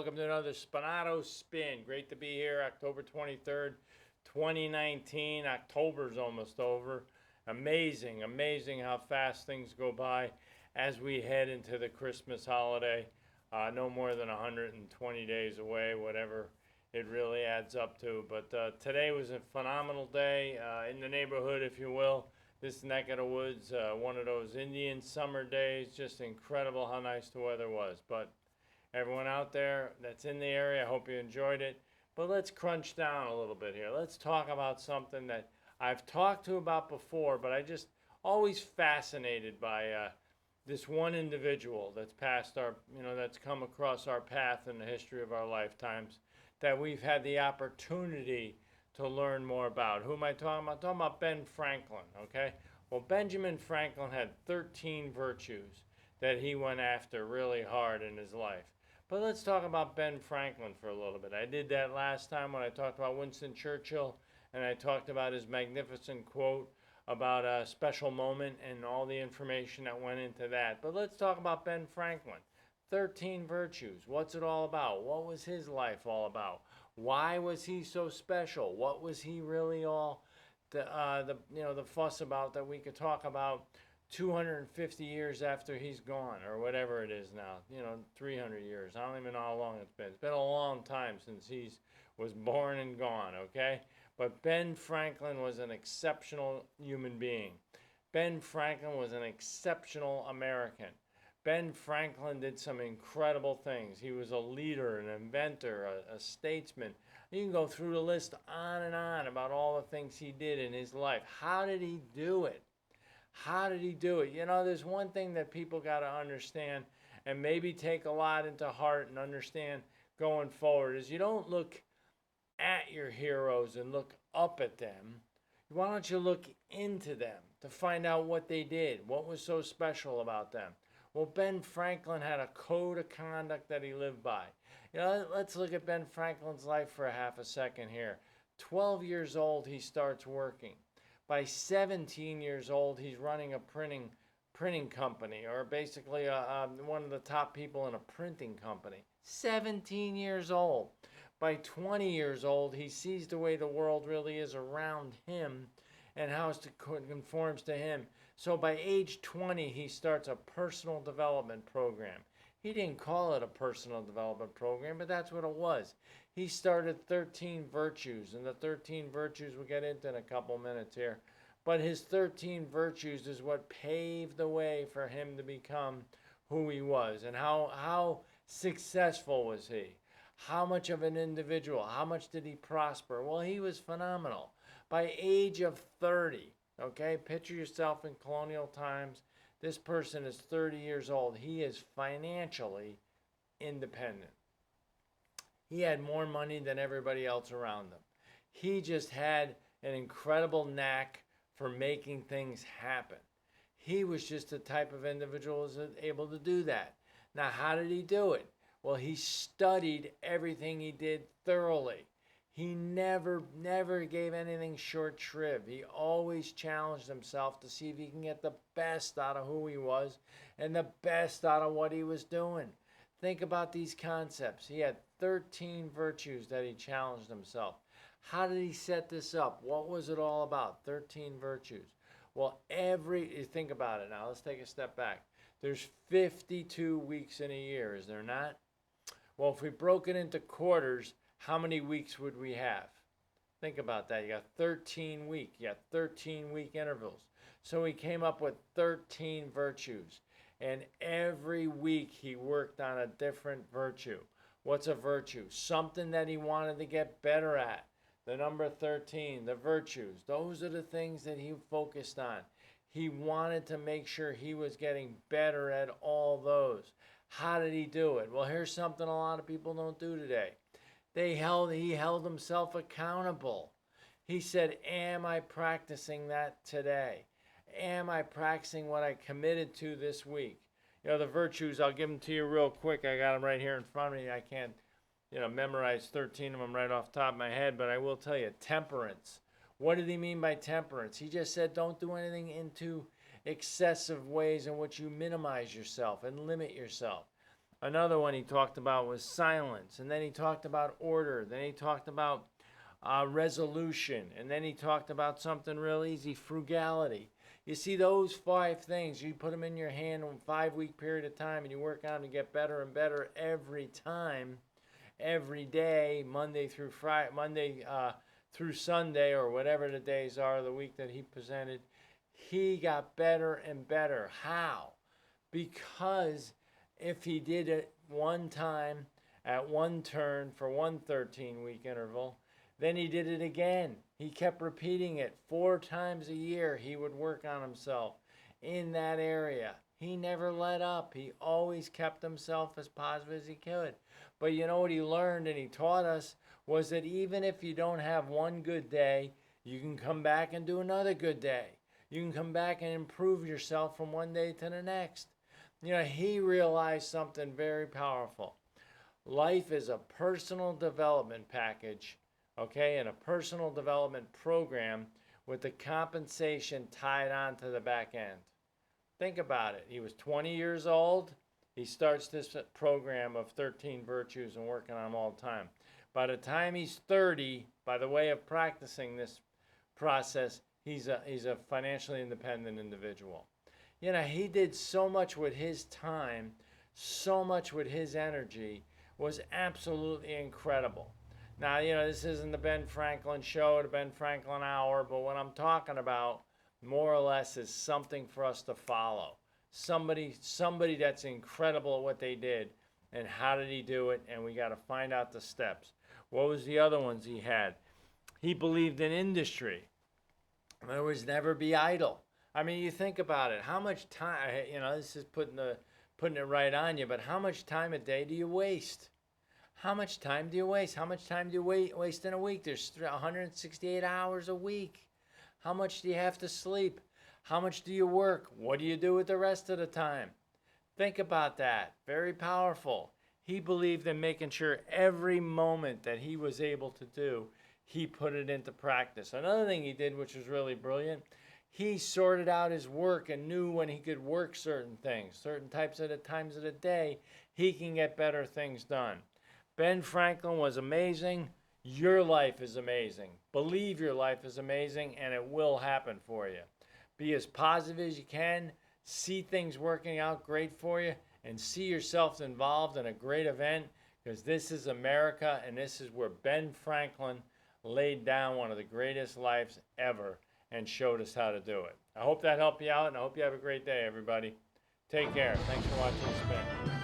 Welcome to another Spinato Spin. Great to be here, October 23rd, 2019. October's almost over. Amazing, amazing how fast things go by as we head into the Christmas holiday. No more than 120 days away, whatever it really adds up to. But today was a phenomenal day in the neighborhood, if you will. This neck of the woods, one of those Indian summer days. Just incredible how nice the weather was. But everyone out there that's in the area, I hope you enjoyed it. But let's crunch down a little bit here. Let's talk about something that I've talked to about before, but I just always fascinated by this one individual that's passed our, that's come across our path in the history of our lifetimes that we've had the opportunity to learn more about. Who am I talking about? I'm talking about Ben Franklin, okay? Well, Benjamin Franklin had 13 virtues that he went after really hard in his life. But let's talk about Ben Franklin for a little bit. I did that last time when I talked about Winston Churchill, and I talked about his magnificent quote about a special moment and all the information that went into that. But let's talk about Ben Franklin. 13 virtues. What's it all about? What was his life all about? Why was he so special? What was he really all the fuss about that we could talk about 250 years after he's gone, or whatever it is now, 300 years. I don't even know how long it's been. It's been a long time since he was born and gone, okay? But Ben Franklin was an exceptional human being. Ben Franklin was an exceptional American. Ben Franklin did some incredible things. He was a leader, an inventor, a statesman. You can go through the list on and on about all the things he did in his life. How did he do it? How did he do it? There's one thing that people got to understand and maybe take a lot into heart and understand going forward is you don't look at your heroes and look up at them. Why don't you look into them to find out what they did? What was so special about them? Well, Ben Franklin had a code of conduct that he lived by. Let's look at Ben Franklin's life for a half a second here. 12 years old, he starts working. By 17 years old, he's running a printing company, or basically one of the top people in a printing company. 17 years old. By 20 years old, he sees the way the world really is around him and how it conforms to him. So by age 20, he starts a personal development program. He didn't call it a personal development program, but that's what it was. He started 13 virtues, and the 13 virtues we'll get into in a couple minutes here. But his 13 virtues is what paved the way for him to become who he was. And how successful was he? How much of an individual? How much did he prosper? Well, he was phenomenal. By age of 30, okay, picture yourself in colonial times. This person is 30 years old. He is financially independent. He had more money than everybody else around him. He just had an incredible knack for making things happen. He was just the type of individual who was able to do that. Now, how did he do it? Well, he studied everything he did thoroughly. He never gave anything short shrift. He always challenged himself to see if he can get the best out of who he was and the best out of what he was doing. Think about these concepts. He had 13 virtues that he challenged himself. How did he set this up? What was it all about? 13 virtues. Well, think about it now. Let's take a step back. There's 52 weeks in a year, is there not? Well, if we broke it into quarters, how many weeks would we have? Think about that. You got 13 weeks. You got 13 week intervals. So he came up with 13 virtues. And every week he worked on a different virtue. What's a virtue? Something that he wanted to get better at. The number 13, the virtues. Those are the things that he focused on. He wanted to make sure he was getting better at all those. How did he do it? Well, here's something a lot of people don't do today. He held himself accountable. He said, am I practicing that today? Am I practicing what I committed to this week? The virtues, I'll give them to you real quick. I got them right here in front of me. I can't, memorize 13 of them right off the top of my head, but I will tell you, temperance. What did he mean by temperance? He just said don't do anything into excessive ways in which you minimize yourself and limit yourself. Another one he talked about was silence. And then he talked about order. Then he talked about resolution. And then he talked about something real easy, frugality. You see, those 5 things, you put them in your hand in a 5-week period of time, and you work on them to get better and better every time, every day, Monday through Friday, Monday through Sunday, or whatever the days are of the week that he presented. He got better and better. How? Because if he did it one time at one turn for one 13-week interval, then he did it again. He kept repeating it 4 times a year. He would work on himself in that area. He never let up. He always kept himself as positive as he could. But you know what he learned and he taught us was that even if you don't have one good day, you can come back and do another good day. You can come back and improve yourself from one day to the next. You know, he realized something very powerful. Life is a personal development package, okay, and a personal development program with the compensation tied on to the back end. Think about it. He was 20 years old. He starts this program of 13 virtues and working on them all the time. By the time he's 30, by the way of practicing this process, he's a financially independent individual. You know, he did so much with his time, so much with his energy, was absolutely incredible. Now, you know, this isn't the Ben Franklin show, the Ben Franklin hour, but what I'm talking about, more or less, is something for us to follow. Somebody that's incredible at what they did, and how did he do it, and we got to find out the steps. What was the other ones he had? He believed in industry. In other words, never be idle. I mean, you think about it. How much time, you know, this is putting it right on you, but how much time a day do you waste? How much time do you waste? How much time do you waste in a week? There's 168 hours a week. How much do you have to sleep? How much do you work? What do you do with the rest of the time? Think about that. Very powerful. He believed in making sure every moment that he was able to do, he put it into practice. Another thing he did, which was really brilliant, he sorted out his work and knew when he could work certain things, certain times of the day, he can get better things done. Ben Franklin was amazing. Your life is amazing. Believe your life is amazing, and it will happen for you. Be as positive as you can. See things working out great for you, and see yourself involved in a great event, because this is America, and this is where Ben Franklin laid down one of the greatest lives ever and showed us how to do it. I hope that helped you out, and I hope you have a great day, everybody. Take care. Thanks for watching Spin.